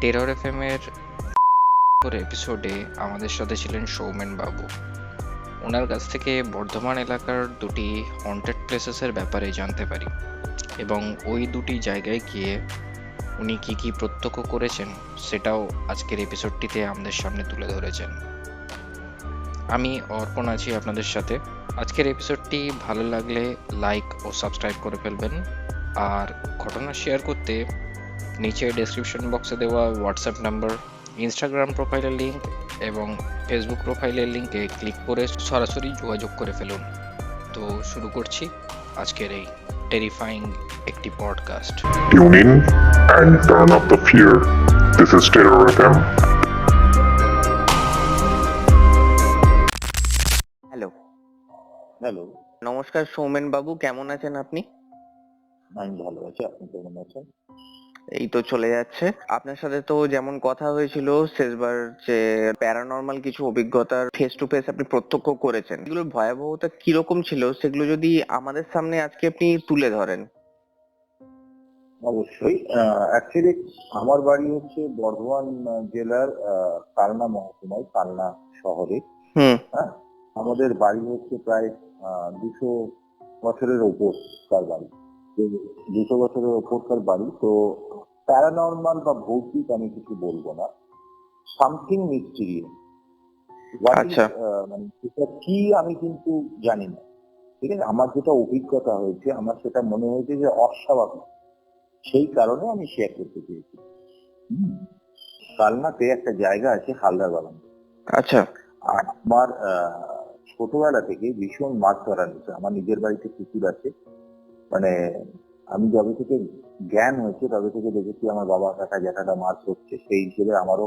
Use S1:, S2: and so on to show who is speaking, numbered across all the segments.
S1: Terror FM এর এপিসোডে আমাদের সাথে ছিলেন সৌমেন বাবু। ওনার কাছ থেকে বর্ধমান এলাকার দুটি হন্টেড প্লেসেসের ব্যাপারে জানতে পারি এবং ওই দুটি জায়গায় গিয়ে উনি কি কি প্রত্যক্ষ করেছেন সেটাও আজকের এপিসোডটিতে আমাদের সামনে তুলে ধরেছেন। আমি অর্পণ আছি আপনাদের সাথে। আজকের এপিসোডটি ভালো লাগলে লাইক ও সাবস্ক্রাইব করে ফেলবেন, আর ঘটনা শেয়ার করতে নিচে ডেসক্রিপশন বক্সে দেওয়া হোয়াটসঅ্যাপ নাম্বার, ইনস্টাগ্রাম প্রোফাইলের লিঙ্ক এবং ফেসবুক প্রোফাইলের লিঙ্কে ক্লিক করে সরাসরি যোগাযোগ করে ফেলুন। তো শুরু করছি আজকের এই টেরিফাইং একটি podcast.
S2: Tune in and turn up the fear. This is Terror FM.
S3: Hello,
S4: নমস্কার সৌমেন বাবু, কেমন আছেন আপনি?
S3: আমি ভালো আছি। আপনি কেমন আছেন?
S4: এই তো চলে যাচ্ছে। আপনার সাথে তো যেমন কথা হয়েছিল শেষবার, যে প্যারানর্মাল কিছু অভিজ্ঞতার ফেস টু ফেস আপনি প্রত্যক্ষ করেছেন, এগুলোর ভয়াবহতা কিরকম ছিল সেগুলো যদি আমাদের সামনে আজকে আপনি তুলে ধরেন।
S3: অবশ্যই। অ্যাকচুয়ালি আমার বাড়ি হচ্ছে বর্ধমান জেলার কালনা মহকুমায়, কালনা শহরে। হ্যাঁ, আমাদের বাড়ি হচ্ছে প্রায় 200 বছরের ওপরকার বাড়ি। 200 বছরের ওপরকার বাড়ি। তো প্যারানর্মাল বা ভৌতিক আমি কিছু বলবো না, সামথিং মিস্টিরিয়াস।
S4: আচ্ছা।
S3: মানে সেটা কি আমি কিন্তু জানি না, ঠিক আছে। আমার যেটা অভিজ্ঞতা হয়েছে, আমার সেটা মনে হয়েছে যে অস্বাভাবিক, সেই কারণে আমি শেয়ার করতে চেয়েছি। কালনাতে একটা জায়গা আছে হালদার বাগান।
S4: আচ্ছা।
S3: আর আমার ছোটবেলা থেকে ভীষণ মাছ ধরা নিচ্ছে। আমার নিজের বাড়িতে পুকুর আছে। মানে আমি যবে থেকে জ্ঞান হয়েছে তবে থেকে দেখেছি আমার বাবা কাকা জ্যাঠাটা মাছ ধরছে, সেই হিসেবে আমারও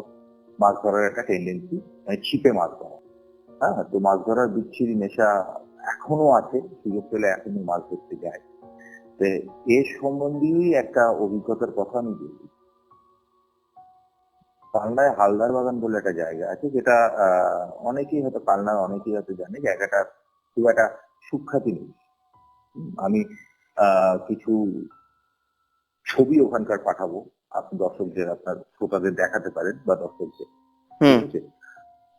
S3: মাছ ধরার একটা টেন্ডেন্সি, মানে ছিপে মাছ ধরা। হ্যাঁ, তো মাছ ধরার বিচ্ছিরি নেশা এখনো আছে, সুযোগ পেলে এখনো মাছ ধরতে যায়। তো এর সম্বন্ধেই একটা অভিজ্ঞতার কথা আমি বলছি। কালনায় হালদার বাগান বলে একটা জায়গা আছে, যেটা অনেকেই হয়তো কালনার অনেকেই হয়তো জানে। জায়গাটা খুব একটা সুখ্যাতি নেই। আমি কিছু ছবি ওখানকার পাঠাবো, আপনি দর্শকদের, আপনার শ্রোতাদের দেখাতে পারেন বা দর্শকদের, ঠিক আছে।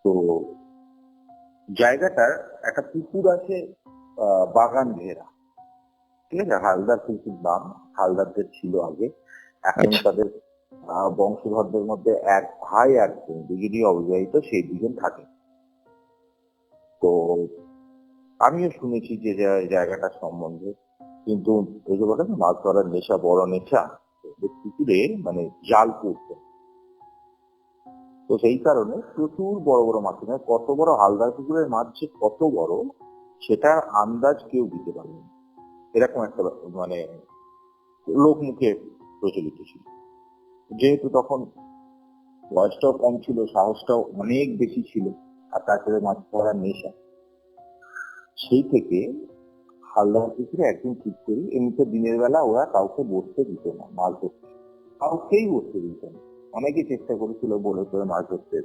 S3: তো জায়গাটার একটা পুকুর আছে, বাগান ঘেরা, ঠিক আছে। হালদার পুকুর নাম, হালদারদের ছিল আগে। এখন তাদের বংশধরদের মধ্যে এক ভাই আর দুজনই অবিবাহিত, সেই দুজন থাকে। তো আমিও শুনেছি যে জায়গাটার সম্বন্ধে, কিন্তু ওই যে বলে না, মাছ ধরার নেশা বড় নেশা, পুকুরে মানে জাল পড়তো। তো সেই কারণে প্রচুর বড় বড় মাছ, মানে কত বড় হালদার পুকুরের মাছ যে কত বড় সেটা আন্দাজ কেউ দিতে পারেনি। এরকম একটা মানে লোক মুখে প্রচলিত ছিল। যেহেতু তখন বয়সটাও কম ছিল, সাহসটাও অনেক বেশি ছিল, আর তারপরে মাছ ধরার নেশা, সেই থেকে হালদার পুকুরে একদিন ঠিক করি, এমনিতে দিনের বেলা ওরা কাউকে বসতে দিত না, মাছ ধরতে কাউকেই বসতে দিত না। অনেকে চেষ্টা করেছিল বলে করে মাছ ধরতে,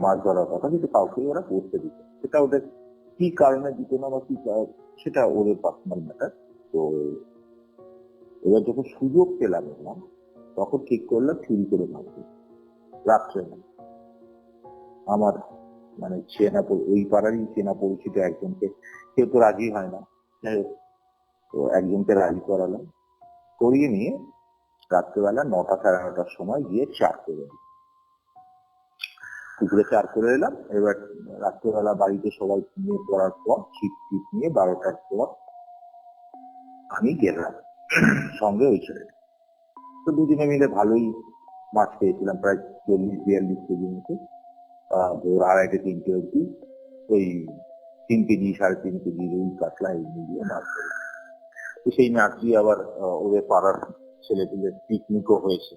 S3: মাছ ধরার কথা, কিন্তু কাউকেই ওরা বসতে দিত। সেটা ওদের কি কারণে দিত না বা কি সেটা ওদের পার্সোনাল ম্যাটার। তো এবার যখন সুযোগ পেলাম না, তখন ঠিক করলাম চুরি করে মাছ ধরবো রাত্রে। আমার মানে চেনা, ওই পাড়ারই চেনা পরিচিত একজনকে, কেউ তো রাজি হয় না, তো একজনকে রাজি করালাম, করিয়ে নিয়ে রাত্রেবেলা 9টা সাড়ে 9টার সময় গিয়ে চার করে এলাম, পুকুরে চার করে এলাম। এবার রাত্রেবেলা বাড়িতে সবাই নিয়ে পড়ার পর ছিপ টিপ নিয়ে 12টার পর আমি গেলাম সঙ্গে ওই ছেলেটা। তো দুজনে মিলে ভালোই মাছ পেয়েছিলাম, প্রায় 40-42 কেজি মতো। ভোর 2:30-3টে অব্দি ওই 3 কেজি 3.5 কেজি রুই কাতলা এই মিলিয়ে মাছ ধরে। তো সেই মাছ দিয়ে আবার ওদের পাড়ার ছেলেপুলের পিকনিকও হয়েছে।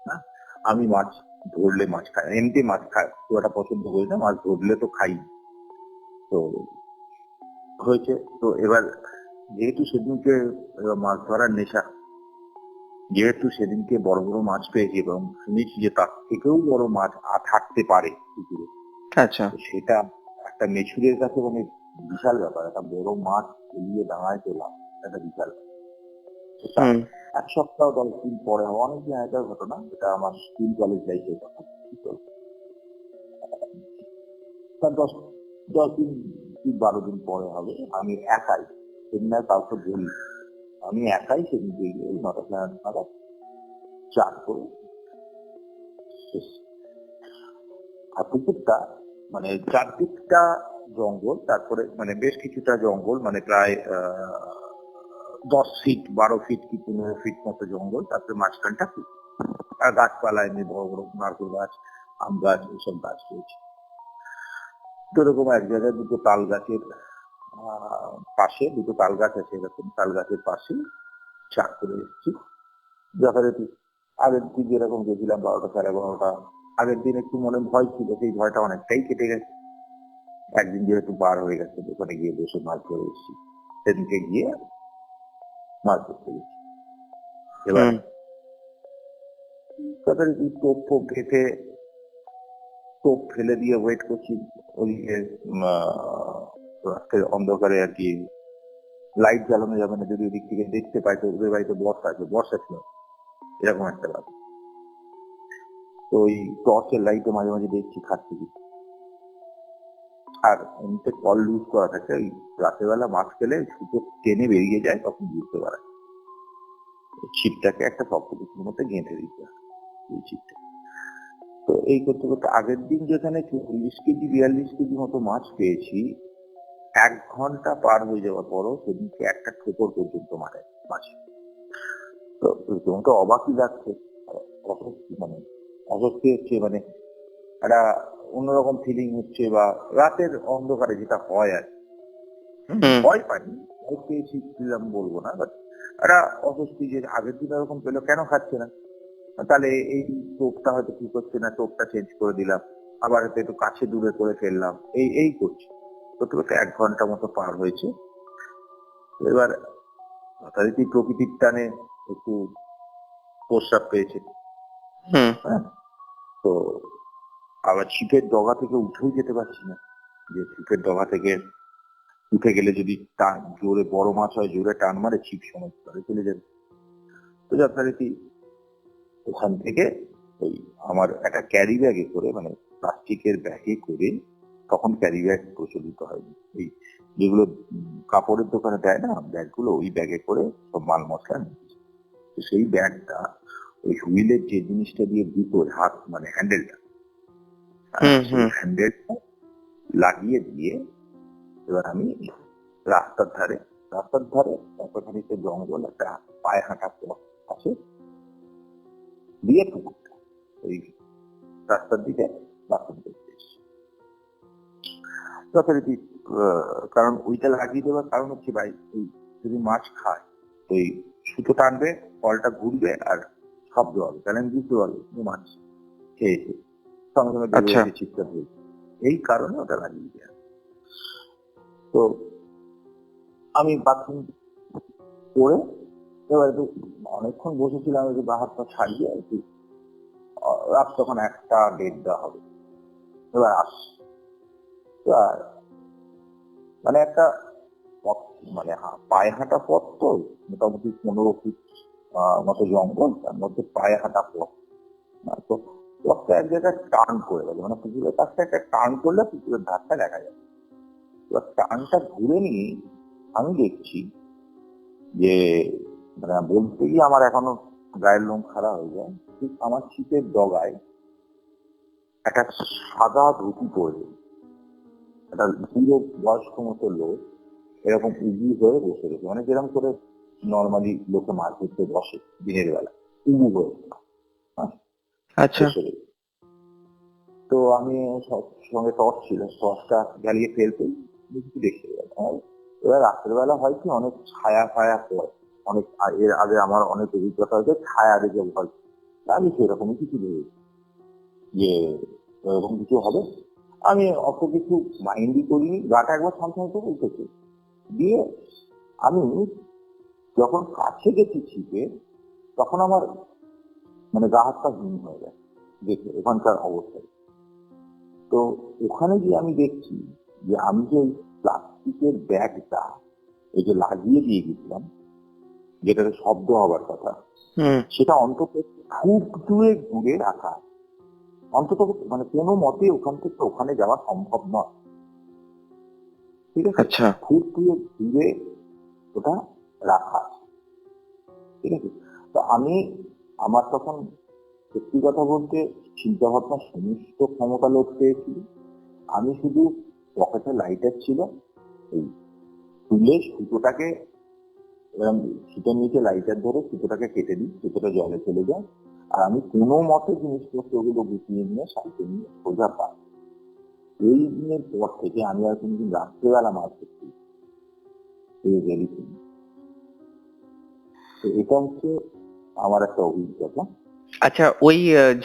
S3: হ্যাঁ, আমি মাছ ধরলে মাছ খাই, এমনি মাছ খাই খুব একটা পছন্দ করি না, মাছ ধরলে তো খাই। তো হয়েছে। তো এবার যেহেতু সেদিনকে মাছ ধরার নেশা, যেহেতু সেদিনকে বড় বড় মাছ পেয়েছি এবং শুনেছি যে তার থেকেও বড় মাছ থাকতে পারে পুকুরে।
S4: আচ্ছা।
S3: সেটা একটা মেছুরের কাছে মানে বিশাল ব্যাপার, একটা বড় মাছ এগিয়ে ডাঙায় তোলা একটা বিশাল ব্যাপার।
S4: হুম।
S3: এক সপ্তাহ 10 দিন পরে হবে, অনেকদিন আগের ঘটনা, এটা আমার স্কুল কলেজ লাইফের কথা। তার 10 দিন কি 12 দিন পরে হবে, আমি একাই, সেদিন আর কাউকে বলি, আমি একাই সেদিন গিয়ে 9টা 9:30 নাগাদ চান করে এসেছি। আর পুকুরটা মানে চারদিকটা জঙ্গল, তারপরে মানে বেশ কিছুটা জঙ্গল, মানে প্রায় 10 ফিট 12 ফিট কি 15 ফিট মতো জঙ্গল, তারপরে মাঝখানটা পুকুর। আর গাছপালা এমনি বড় বড় নারকেল গাছ, আম গাছ, এইসব গাছ রয়েছে। তো এরকম এক জায়গায় দুটো তাল গাছের পাশে, দুটো তাল গাছ আছে, এরকম তাল গাছের পাশে চা করে এসেছি। যথারীতি আগের দিন যেরকম গেছিলাম 12টা 12:30, আগের দিন একটু মনে ভয় ছিল, সেই ভয়টা অনেকটাই কেটে গেছে। একদিন যেহেতু বার হয়ে গেছে, দোকানে গিয়ে বসে মাছ ধরে এসেছি, সেদিনকে গিয়ে মাছ ধরতে গেছি। এবার যথারীতি টোপ ফোপ গেঁথে টোপ ফেলে দিয়ে ওয়েট করছি, ওদিকে রাস্তার অন্ধকারে আর কি, লাইট জ্বালানো যাবে না, যদি ওদিক থেকে দেখতে পাই তো ওদের বাড়িতে বর্ষা আছে, বর্ষা ছিল এরকম একটা ব্যাপার। তো ওই টর্চের লাইটে মাঝে মাঝে দেখছি খাচ্ছি কিছু। আর এমনিতে কল লুজ করা থাকে, ওই রাতের বেলা মাছ খেলে সুতো টেনে বেরিয়ে যায়, তখন বুঝতে পারে ছিপটাকে একটা শক্তপুকুর মধ্যে গেঁথে দিতে হয় ওই ছিপটা। তো এই করতে করতে আগের দিন যেখানে 40 কেজি 42 কেজি মতো মাছ পেয়েছি, 1 ঘন্টা পার হয়ে যাওয়ার পরও সেদিনকে একটা ঠোকর পর্যন্ত মারে মাছ। তো তোমাকে অবাকই লাগছে, অস্বস্তি মানে অস্বস্তি হচ্ছে, মানে একটা অন্যরকম ফিলিং হচ্ছে, বা রাতের অন্ধকারে যেটা হয় আর কি। ভয় পাইনি, ভয় পেয়েছি আমি বলবো না, বাট একটা অস্বস্তি যে আগের দিন এরকম পেলো, কেন খাচ্ছে না, তাহলে এই টোপটা হয়তো কি করছে না, টোপটা চেঞ্জ করে দিলাম, আবার হয়তো একটু কাছে দূরে করে ফেললাম, এই এই করছি। করতে করতে 1 ঘন্টা মতো পার হয়েছে। এবার যথারীতি প্রকৃতির টানে একটু প্রস্রাব পেয়েছে। হ্যাঁ, তো আবার ছিপের ডগা থেকে উঠেও যেতে পারছি না, যে ছিপের ডগা থেকে উঠে গেলে যদি টান জোরে, বড় মাছ হয় জোরে টান মারে, ছিপ সময় ধরে চলে যাবে। তো যথারীতি ওখান থেকে ওই আমার একটা ক্যারি ব্যাগে করে, মানে প্লাস্টিকের ব্যাগে করে, তখন ক্যারি ব্যাগ প্রচলিত হয়নি, এই যেগুলো কাপড়ের দোকানে দেয় না ব্যাগগুলো, ওই ব্যাগে করে সব মাল মশলা নিয়েছি। তো সেই ব্যাগটা ওই হুইলের যে জিনিসটা দিয়ে ভিতরে হাত, মানে হ্যান্ডেলটা, সেই হ্যান্ডেলটা লাগিয়ে দিয়ে এবার আমি রাস্তার ধারে, এতখানিতে জঙ্গল, একটা পায়ে হাঁটা পথ আছে, দিয়ে পুকুরটা ওই রাস্তার দিকে বাথরুম করতে এসেছি। যথারীতি কারণ ওইটা লাগিয়ে দেওয়ার কারণ হচ্ছে ভাই, ওই যদি মাছ খায় ওই সুতো টানবে, কলটা ঘুরবে আর শব্দ হবে, তাহলে আমি বুঝতে পারবো যে মাছ খেয়েছে, সঙ্গে সঙ্গে বেরিয়ে ছিপটা ধরে, এই কারণে ওটা লাগিয়ে দেওয়া। তো আমি বাথরুম করে এবার একটু অনেকক্ষণ বসেছিলাম, একটু গা হাত পা ছাড়িয়ে আর কি, রাত তখন 1টা 1:30 হবে। এবার আসছি, এবার মানে একটা পথ, মানে পায়ে হাঁটা পথ, তো মোটামুটি 15 ফিট মতো জঙ্গল, তার মধ্যে পায়ে হাঁটা পথ। তো পথটা এক জায়গায় টার্ন করে গেছে, মানে পুকুরের কাছটা একটা টার্ন করলে পুকুরের ধারটা দেখা যায়। এবার টার্নটা ঘুরে নিয়ে আমি দেখছি যে, মানে বলতে গিয়ে আমার এখনো গায়ের লোম খাড়া হয়ে যায়, ঠিক আমার ছিপের ডগায় একটা সাদা ধুতি পরে একটা পুরো বয়স্ক মতো লোক এরকম উবু হয়ে বসে রয়েছে, মানে যেরকম করে নর্মালি লোকে মাছ ধরতে বসে দিনের বেলা, উবু হয়ে বসে রয়েছে। তো আমি সঙ্গে টর্চ ছিল, টর্চটা জ্বালিয়ে ফেলতে দেখতে গেলাম। এবার রাত্রের বেলা হয় কি, অনেক ছায়া ফায়া পড়ে, অনেক এর আগে আমার অনেক অভিজ্ঞতা হয়েছে ছায়া দেখে ভয়, আমি সেরকমই কিছু ভেবেছি যে এরকম কিছু হবে। আমি অত কিছু মাইন্ডই করিনি, গাটা একবার সামনে করে উঠেছে, দিয়ে আমি যখন কাছে গেছি ছিপে, তখন আমার মানে গা হাত পা হিম হয়ে যায় দেখে ওখানকার অবস্থায়। তো ওখানে গিয়ে আমি দেখছি যে আমি যে প্লাস্টিকের ব্যাগটা এই যে লাগিয়ে দিয়ে গেছিলাম, যেটাতে শব্দ হবার কথা,
S4: হুম।
S3: সেটা অন্তত ফুট দুয়েক দূরে রাখা আছে। অন্তত মানে কোনো মতে ওখান থেকে ওখানে যাওয়া সম্ভব নয়, ঠিক আছে?
S4: আচ্ছা।
S3: ফুট দুয়েক দূরে ওটা রাখা আছে, ঠিক আছে? তো আমার তখন সত্যি কথা বলতে চিন্তা ভাবনা সমস্ত ক্ষমতা লোপ পেয়েছিল। আমি শুধু পকেটে লাইটার ছিল, এই তুলে সুতোটাকে এরকম সুতোর নিচে লাইটার ধরে সুতোটাকে কেটে দিই, সুতোটা জলে চলে যায়, আর আমি কোনো মতে জিনিসপত্রগুলো গুছিয়ে নিয়ে সাইকেল নিয়ে সোজা পাই। এই দিনের পর থেকে আমি আর কোনোদিন রাত্রেবেলা মাছ ধরতে গেছি। তো এটা হচ্ছে আমার একটা অভিজ্ঞতা।
S4: আচ্ছা, ওই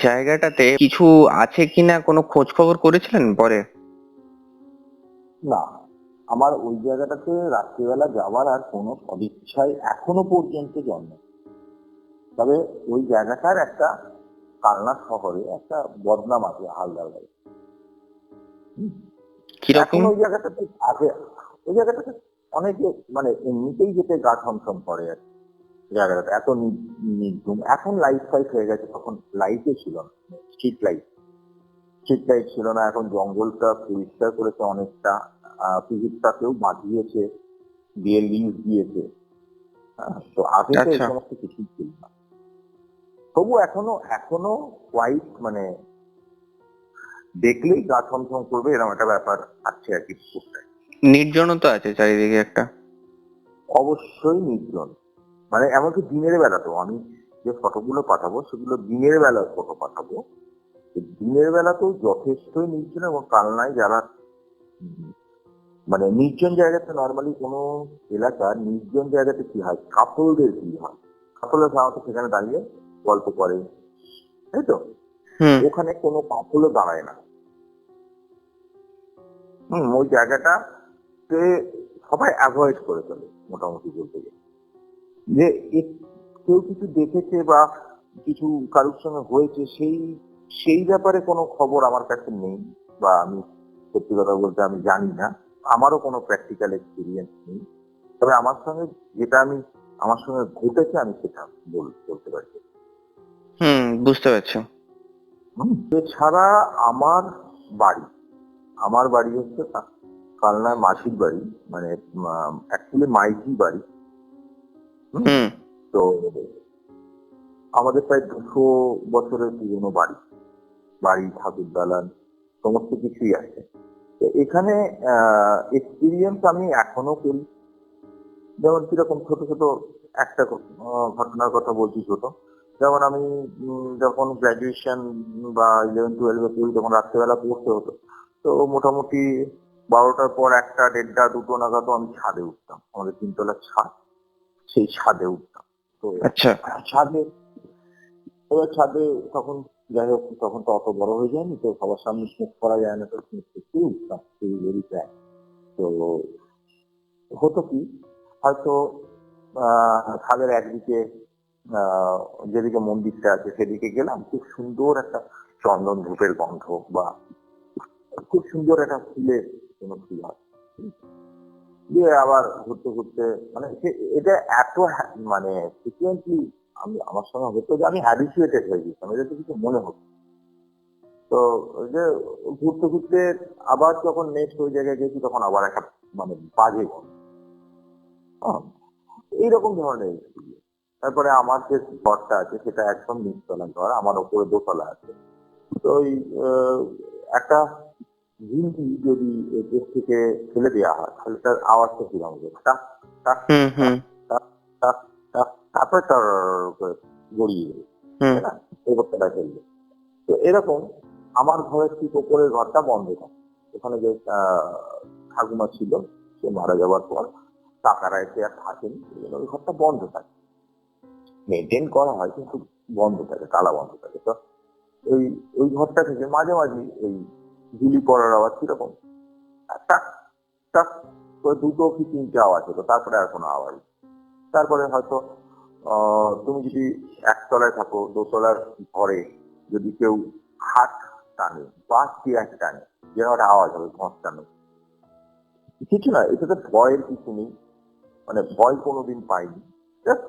S4: জায়গাটাতে কিছু আছে কিনা কোনো খোঁজ খবর করেছিলেন পরে?
S3: না, আমার ওই জায়গাটাতে রাত্রিবেলা যাওয়ার আর কোনো সদিচ্ছাই এখনো পর্যন্ত জন্মে। তবে ওই জায়গাটার একটা কালনা শহরে একটা বদনাম আছে হালদার বাড়ি। এখন
S4: কিরকম?
S3: ওই জায়গাটাতে আগে ওই জায়গাটাতে অনেকে মানে এমনিতেই যেতে গা ছমছম করে আর কি। জায়গাটা এত নির্ঘুম। এখন লাইট ফাইট হয়ে গেছে, তখন লাইটও ছিল না, স্ট্রিট লাইট ছিল না। এখন জঙ্গলটা পরিষ্কার করেছে অনেকটা, পুকুরটাকেও বাঁধিয়েছে, দিয়ে লিজ দিয়েছে। তো আগে তো এই
S4: আচ্ছা।
S3: সমস্ত কিছুই ছিল না। তবু এখনো হোয়াইট মানে দেখলেই গা ছমছম করবে এরকম একটা ব্যাপার আছে আর কি পুকুরটায়।
S4: নির্জনতা আছে চারিদিকে একটা।
S3: অবশ্যই নির্জন, মানে এমনকি দিনের বেলাতেও আমি যে ফটোগুলো পাঠাবো সেগুলো দিনের বেলার ফটো পাঠাবো। তো দিনের বেলাতেও যথেষ্টই নির্জন, এবং কালনায় যারা মানে নির্জন জায়গাতে নর্মালি কোনো এলাকার নির্জন জায়গাতে কি হয়, কাপলদের কি হয়, কাপলরা সাধারণত সেখানে দাঁড়িয়ে গল্প করে, তাই তো?
S4: হুম।
S3: ওখানে কোনো কাপলও দাঁড়ায় না। ওই জায়গাটাকে সবাই অ্যাভয়েড করে চলে মোটামুটি বলতে গেলে। যে কেউ কিছু দেখেছে বা কিছু কারোর সঙ্গে হয়েছে সেই ব্যাপারে কোনো খবর আমার কাছে নেই, বা আমি সত্যি কথা বলতে আমি জানি না, আমারও কোনো প্র্যাকটিক্যাল এক্সপিরিয়েন্স নেই। তবে আমার সঙ্গে ঘটেছে আমি সেটা বলতে পারি।
S4: হুম, বুঝতে পারছি।
S3: এছাড়া আমার বাড়ি হচ্ছে কালনায় মাসির বাড়ি, মানে অ্যাকচুয়ালি মাইজি বাড়ি।
S4: হুম।
S3: তো আমাদের প্রায় 200 বছরের পুরনো বাড়ি ঠাকুর দালান সমস্ত কিছুই আছে। তো এখানে এক্সপিরিয়েন্স আমি এখনো করি। যেমন কিরকম ছোট ছোট একটা ঘটনার কথা বলছি ছোট। যেমন আমি যখন গ্রাজুয়েশন বা 11-12 পড়ি তখন রাত্রেবেলা পড়তে হতো। তো মোটামুটি 12টার পর 1টা 1:30 2টো নাগাদও আমি ছাদে উঠতাম, আমাদের 3 তলার ছাদ, সেই ছাদে উঠতাম। তো
S4: আচ্ছা।
S3: ছাদে তখন যাই হোক, তখন তো অত বড় হয়ে যায়নি, তো সবার সামনে স্মোক করা যায় না, তো স্মোক করতেই উঠতাম ভেরি প্রায়। তো হতো কি, হয়তো ছাদের একদিকে যেদিকে মন্দিরটা আছে সেদিকে গেলাম, খুব সুন্দর একটা চন্দন ধূপের গন্ধ বা খুব সুন্দর একটা ফুলের কোনো ফুল হয়, দিয়ে আবার ঘুরতে ঘুরতে মানে এটা এত মানে ফ্রিকুয়েন্টলি আমার সঙ্গে হতো যে আমি হ্যাবিচুয়েটেড হয়ে যেতাম, এটা তো কিছু মনে হতো। তো ওই যে ঘুরতে ঘুরতে আবার যখন নেক্সট ওই জায়গায় গেছি তখন আবার একটা মানে বাজে গন্ধ। হ্যাঁ, এইরকম ধরনের experience। তারপরে আমার যে ঘরটা আছে সেটা একদম নিচতলা ঘর, আমার ওপরে দোতলা আছে। তো ওই একটা ঝিলটি যদি দেশ থেকে ফেলে দেওয়া হয় তাহলে তার আওয়াজটা কিরকম হবে, টাক টাক
S4: হুম।
S3: টাক
S4: হুম।
S3: টাক টাক টাক, তারপরে তার করে গড়িয়ে যাবে,
S4: হুম।
S3: তাই না? এই ঘরটা ফেলবে। তো এরকম আমার ঘরের ঠিক ওপরের ঘরটা বন্ধ থাকে। ওখানে যে ঠাকুমা ছিল সে মারা যাওয়ার পর টাকারা এসে আর থাকেনি, এই জন্য ওই ঘরটা বন্ধ থাকে, মেনটেন করা হয় কিন্তু বন্ধ থাকে, তালা বন্ধ থাকে। তো ওই ওই ঘরটা থেকে মাঝে মাঝে এই গুলি পড়ার আওয়াজ কিরকম টাক টাক করে 2টো কি 3টে আওয়াজ হতো, তারপরে আর কোনো আওয়াজ নেই। তারপরে হয়তো তুমি যদি একতলায় থাকো, দোতলার ঘরে যদি কেউ হাত টানে বা চেয়ার টানে, যেন একটা আওয়াজ হবে ঘষটানো, কিছু না, এটাতে ভয়ের কিছু নেই, মানে ভয় কোনোদিন পাইনি, জাস্ট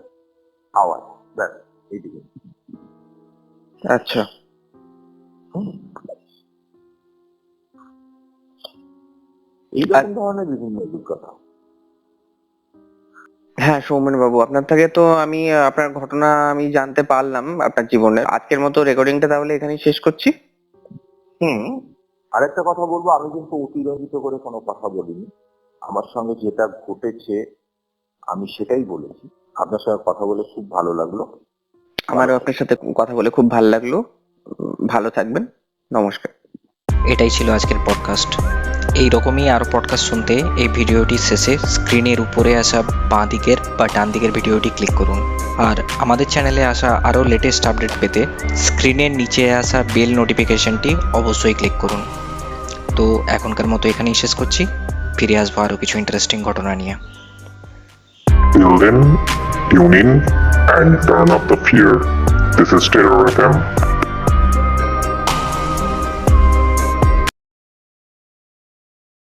S3: আওয়াজ, ব্যাস এইটুকু।
S4: আচ্ছা,
S3: এইরকম ধরনের বিভিন্ন অভিজ্ঞতা।
S4: হ্যাঁ সৌমেন বাবু, আপনার থেকে তো আমি আপনার ঘটনা আমি জানতে পারলাম আপনার জীবনের। আজকের মতো রেকর্ডিংটা তাহলে এখানেই শেষ করছি।
S3: আরেকটা কথা বলবো, আমি কিন্তু অতিরঞ্জিত করে কোনো কথা বলিনি। আমার সঙ্গে যেটা ঘটেছে আমি সেটাই বলেছি। আপনার সঙ্গে কথা বলে খুব ভালো লাগলো।
S4: আমারও আপনার সাথে কথা বলে খুব ভালো লাগলো। ভালো থাকবেন, নমস্কার।
S1: এটাই ছিল আজকের পডকাস্ট। এই রকমই আরও পডকাস্ট শুনতে এই ভিডিওটির শেষে স্ক্রিনের উপরে আসা বাঁ দিকের বা ডান দিকের ভিডিওটি ক্লিক করুন। আর আমাদের চ্যানেলে আসা আরও লেটেস্ট আপডেট পেতে স্ক্রিনের নিচে আসা বেল নোটিফিকেশনটি অবশ্যই ক্লিক করুন। তো এখনকার মতো এখানেই শেষ করছি, ফিরে আসবো আরও কিছু ইন্টারেস্টিং ঘটনা নিয়ে।
S2: Till then, tune in and turn up the fear. This is Terror FM.